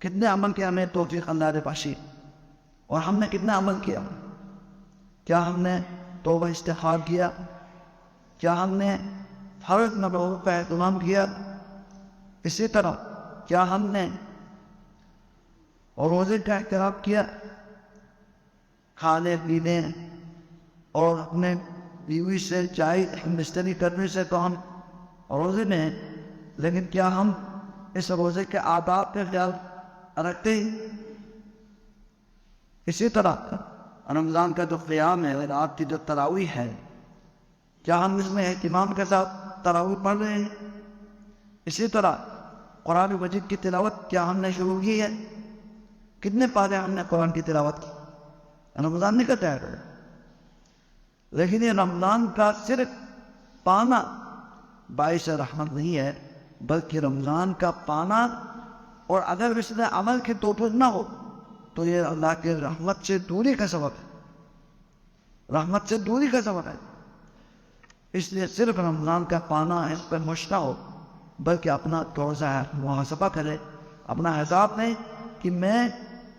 کتنے عمل کے ہمیں توفیق اللہ نے بخشی، اور ہم نے کتنا عمل کیا؟ کیا ہم نے توبہ استغفار کیا؟ کیا ہم نے فرض نمازوں کا اہتمام کیا؟ اسی طرح کیا ہم نے روزے کا احترام کیا؟ کھانے پینے اور اپنے بیوی سے چائے مستری کرنے سے تو ہم روزے میں ہیں، لیکن کیا ہم اس روزے کے آداب کا خیال رکھتے ہیں؟ اسی طرح رمضان کا جو قیام ہے، رات کی جو تراویح ہے، کیا ہم اس میں اہتمام کے ساتھ تراویح پڑھ رہے ہیں؟ اسی طرح قرآن مجید کی تلاوت کیا ہم نے شروع کی ہے؟ کتنے پارے ہم نے قرآن کی تلاوت کی؟ رمضان نہیں کرتا ہے، لیکن یہ رمضان کا صرف پانا باعث رحمت نہیں ہے، بلکہ رمضان کا پانا اور اگر اس میں عمل کی توفیق نہ ہو تو یہ اللہ کے رحمت سے دوری کا سبب ہے، رحمت سے دوری کا سبب ہے۔ اس لیے صرف رمضان کا پانا اس پر مشتہ ہو، بلکہ اپنا توجہ محاسبہ کرے، اپنا حساب لیں کہ میں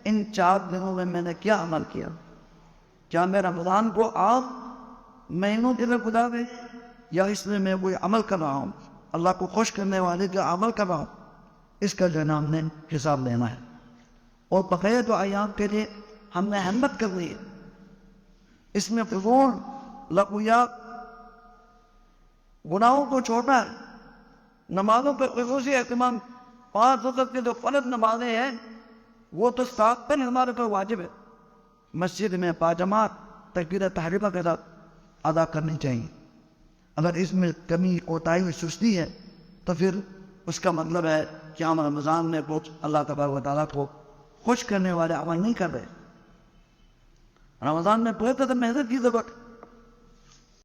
ان 4 دنوں میں نے کیا عمل کیا؟ کیا میں رمضان کو عام مہینوں کے لیے گزار رہے یا اس میں میں کوئی عمل کر رہا ہوں، اللہ کو خوش کرنے والے جو عمل کر رہا ہوں؟ اس کا جو ہم نے حساب لینا ہے، اور بقیہ جو ایام کے لیے ہم نے ہمت کرنی ہے، اس میں فضول لغویات گناہوں کو چھوڑنا ہے، نمازوں پر خصوصی اہتمام۔ 5 وقت کے جو فرض نمازیں ہیں وہ تو 7 دن ہمارے پر واجب ہے، مسجد میں باجماعت تکبیر تحریمہ کے ساتھ ادا کرنی چاہیے۔ اگر اس میں کمی کوتاہی و سستی ہے تو پھر اس کا مطلب ہے کہ ہم رمضان میں کچھ اللہ تبارک و تعالیٰ کو خوش کرنے والے عمل نہیں کر رہے۔ رمضان میں بہت زیادہ محنت کی ضرورت ہے،